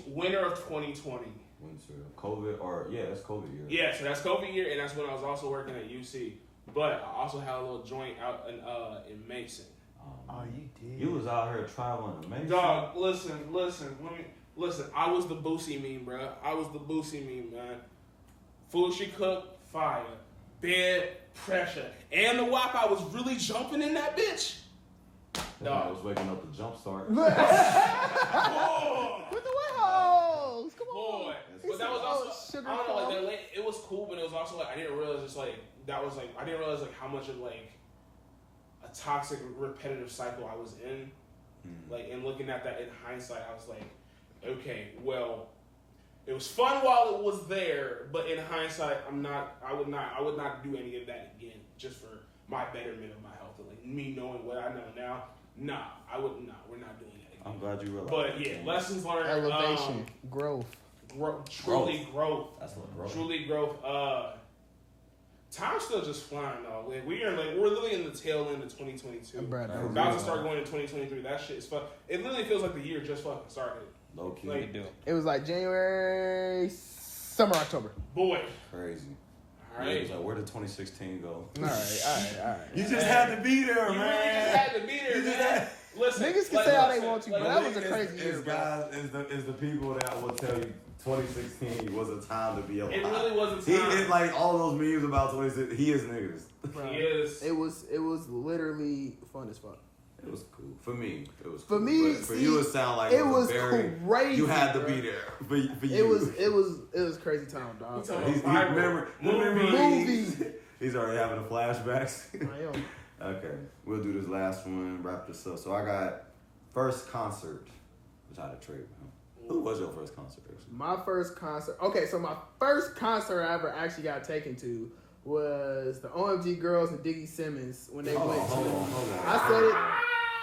winter of 2020. Winter, COVID, or yeah, that's COVID year. Yeah, so that's COVID year, and that's when I was also working at UC. But I also had a little joint out in Mason. Oh, you did. You was out here traveling to Mason. Dog, listen. I was the Boosie meme, bro. I was the Boosie meme, man. Food she cooked, fire. Bed, pressure. And the WAP, I was really jumping in that bitch. I was waking up to jumpstart. With the wet hoes. Come on. Boy. He But that said, was oh, also, sugar I don't know, like fall. that late, it was cool, but it was also like, I didn't realize just like, I didn't realize like how much of like a toxic, repetitive cycle I was in. Like, and looking at that in hindsight, I was like, okay, well, it was fun while it was there, but in hindsight, I would not do any of that again, just for my betterment of my health and like me knowing what I know now. We're not doing that again. I'm glad you realized. But yeah, lessons learned. Elevation. Growth. Truly growth. That's what growth. Truly growth. Time's still just flying though. Like we're literally in the tail end of 2022. Bruh, We're about to start going to 2023. That shit is fun. It literally feels like the year just fucking started. Low key. Like, It was like January, summer, October. boy. Crazy. All Yeah, it right. was like, where did 2016 go? All right. You just had to be there, You man. really just had to be there, You just man. had- Listen, Niggas can like, say all they listen, want to, like, but that was a It's- crazy year, it's bro. guys, is the people that will tell you 2016 was a time to be alive. It really was a He time. is like all those memes about 2016. He is niggas. Bro, He is. It was literally fun as fuck. It was cool for me. It was For cool. me, But for see, you, it sounded like it a was very, crazy. You had to bro. be there for you. It was crazy time, dog. You talking He's, about remember Movies. He's already having the flashbacks. I am. Okay, we'll do this last one. Wrap this up. So I got first concert, which I had to trade with him. Who was your first concert? Actually? My first concert. Okay, so my first concert I ever actually got taken to was the OMG Girls and Diggy Simmons when they went to. Hold on.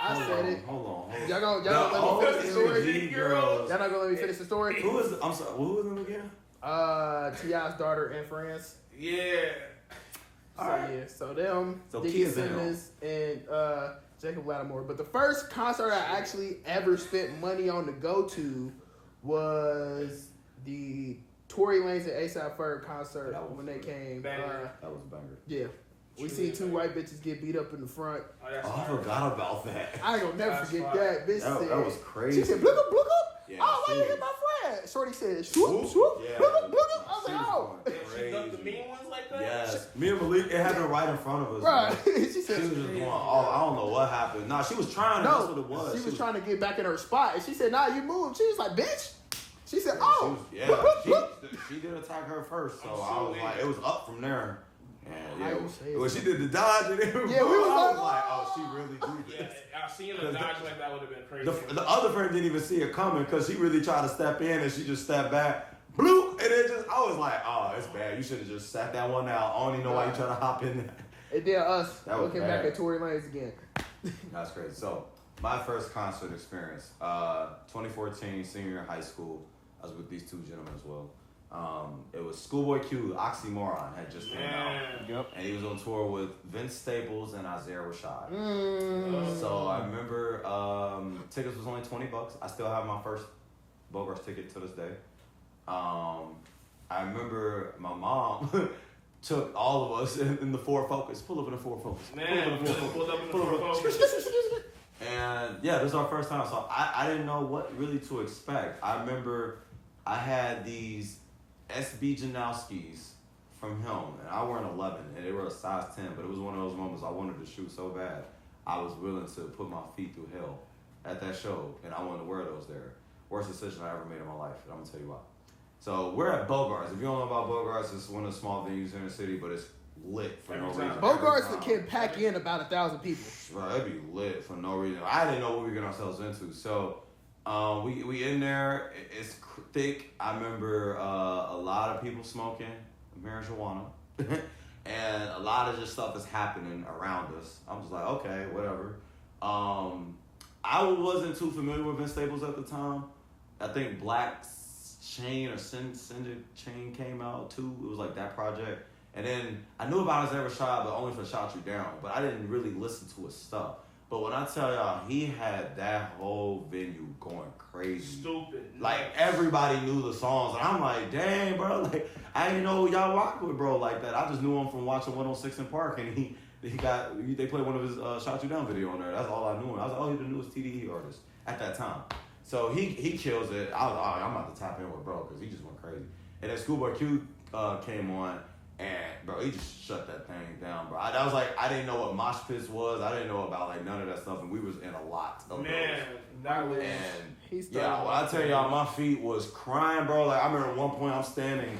I said it. Hold on. Y'all gonna let me finish the story? Girls. Y'all not gonna let me finish the story? Who was? I'm sorry. Who was them again? T.I.'s daughter and friends. Yeah. So yeah, so them, So Diggy kids in Simmons and Jacob Lattimore. But the first concert I actually ever spent money on to go to was the Tory Lanez and A$AP Ferg concert when they came. Banger. That was a banger. Yeah. We seen two white bitches get beat up in the front. Oh, that's Oh, I fire. forgot about that. I ain't gonna never That's forget fire. that. Bitch That said, was crazy. she said, "Blook up, blook up." Yeah, Oh, why you she- hit my friend? Shorty said, swoop, swoop, Yeah. bloop, bloop, bloop. I was She like, was oh. going She ducked the crazy. mean ones like that? Yes. Me and Malik, it happened right in front of us. Right. Man. She She said, was just going off. I don't know what happened. Nah, she was trying to. That's what it no, was. she was trying to get back in her spot. And she said, nah, you moved. She was like, bitch. She said, oh. She did attack her first, so I'm I was so like, it was up from there. How And you say yeah, it? when she did the dodge and everything, Yeah, we was I was like, like, oh, she really do Yeah, this. seeing a dodge like that would have been crazy. The other friend didn't even see it coming because she really tried to step in and she just stepped back. Bloop! And it just, I was like, oh, it's bad. You should have just sat that one out. I don't even know why you trying to hop in there. And then us That was looking bad. back at Tory Lanez again. That's crazy. So, my first concert experience, 2014, senior year in high school. I was with these two gentlemen as well. It was Schoolboy Q, Oxymoron had just came out. Yep. And he was on tour with Vince Staples and Isaiah Rashad. Mm. So I remember tickets was only $20. I still have my first Bogarts ticket to this day. I remember my mom took all of us in the Ford Focus. Pull up in the Ford Focus. Man, pulled up in the Pull up. Ford Focus. And yeah, this was our first time, so I didn't know what really to expect. I remember I had these SB Janowskis from him, and I wore an 11, and they were a size 10, but it was one of those moments I wanted to shoot so bad. I was willing to put my feet through hell at that show, and I wanted to wear those there. Worst decision I ever made in my life, and I'm going to tell you why. So we're at Bogarts. If you don't know about Bogarts, it's one of the small venues here in the city, but it's lit for no Every reason. time. Bogarts Every can time. pack in about 1,000 people. Bro, it'd be lit for no reason. I didn't know what we were getting ourselves into. So we in there. It's thick. I remember a lot of people smoking marijuana. And a lot of just stuff is happening around us. I'm just like, okay, whatever. I wasn't too familiar with Vince Staples at the time. I think Black Chain or Cinder Chain came out too. It was like that project. And then I knew about Isaiah Rashad, but only for Shot You Down. But I didn't really listen to his stuff. But when I tell y'all, he had that whole venue going crazy. Stupid. Like, everybody knew the songs. And I'm like, dang, bro. Like, I didn't know y'all rock with bro like that. I just knew him from watching 106 in Park. And they played one of his Shot You Down video on there. That's all I knew. I was like, oh, he's the newest TDE artist at that time. So he kills it. I was like, oh, I'm about to tap in with bro because he just went crazy. And then Schoolboy Q came on. And bro, he just shut that thing down, bro. I was like, I didn't know what mosh pits was. I didn't know about like none of that stuff, and we was in a lot of Man, those. that was. And yeah, when I tell y'all, my feet was crying, bro. Like I remember at one point I'm standing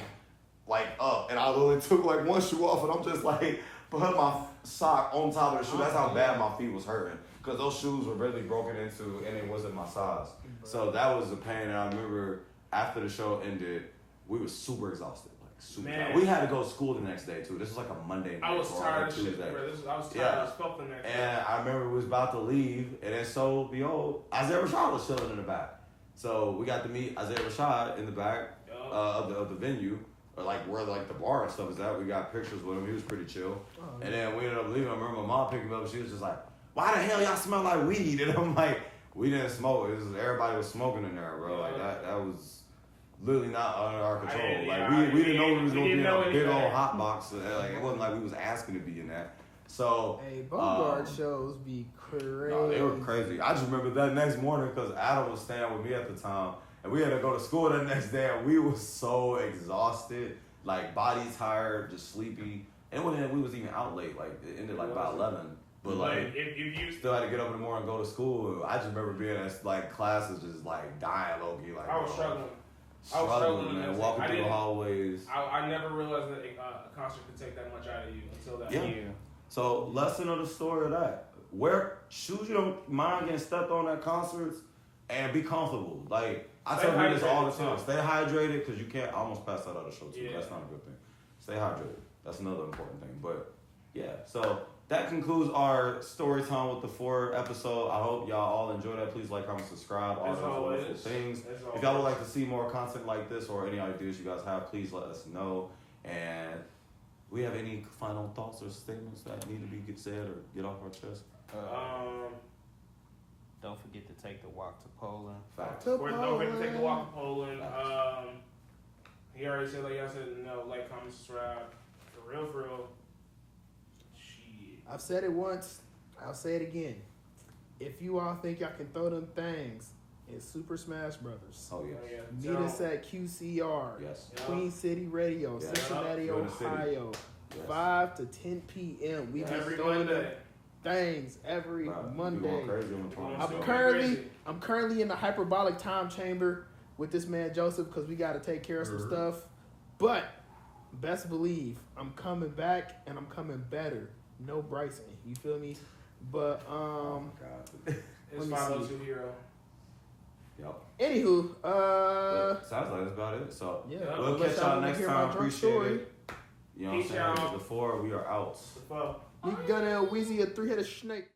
like up, and I literally took like one shoe off, and I'm just like put my sock on top of the shoe. That's how bad my feet was hurting, because those shoes were really broken into, and it wasn't my size. So that was a pain. And I remember after the show ended, we were super exhausted. Man. We had to go to school the next day too. This was like a Monday night. I was or tired a of shit, Tuesday. bro. I was tired as fuck the next day. And I remember we was about to leave, and then so behold, Isaiah Rashad was chilling in the back. So we got to meet Isaiah Rashad in the back of the venue, or like where like the bar and stuff is at. We got pictures with him. He was pretty chill. And then we ended up leaving. I remember my mom picked me up, and she was just like, "Why the hell y'all smell like weed?" And I'm like, "We didn't smoke. It was everybody was smoking in there, bro. Like that was." Literally not under our control. We didn't know we was gonna be in a big old hot box. Like it wasn't like we was asking to be in that. So hey, Bogart shows be crazy. No, they were crazy. I just remember that next morning because Adam was staying with me at the time, and we had to go to school the next day, and we was so exhausted, like body tired, just sleepy. And when we was even out late, like it ended like by 11. But like if you still had to get up in the morning and go to school. I just remember being at like classes just like dying low key. Like I was struggling. Struggling, man. Walking through the hallways. I never realized that a concert could take that much out of you until that year. So, lesson of the story of that. Wear shoes you don't mind getting stepped on at concerts and be comfortable. Like, I tell you this all the time. Stay hydrated because you can't almost pass out at a show too. Yeah. That's not a good thing. Stay hydrated. That's another important thing. But, yeah. So, that concludes our story time with the 4 episode. I hope y'all all enjoy that. Please like, comment, subscribe, all those wonderful things. If y'all would like to see more content like this or any ideas you guys have, please let us know. And we have any final thoughts or statements that need to be said or get off our chest? Don't forget to take the walk to Poland. Facts. Don't forget to take the walk to Poland. He already said, like I said, no, like, comment, subscribe. For real. I've said it once, I'll say it again. If you all think y'all can throw them things and Super Smash Brothers. Oh yeah. Meet us at QCR, Yes. Queen City Radio, Yeah. Cincinnati, Go to City. Ohio. Yes. 5 to 10 p.m. We just Every throwing Monday. things every Bro, you Monday. going crazy on the phone. I'm currently in the hyperbolic time chamber with this man Joseph because we got to take care of some stuff. But best believe I'm coming back and I'm coming better. No Bryson, you feel me? But His Let me 502 hero. Yep. anywho, But sounds like that's about it. So yeah, we'll unless catch y'all y'all wanna next hear my time. drunk Appreciate story. it. You know what I'm Peace, saying? y'all. Before we are out. The fuck? You gonna Weezy a 3-headed snake.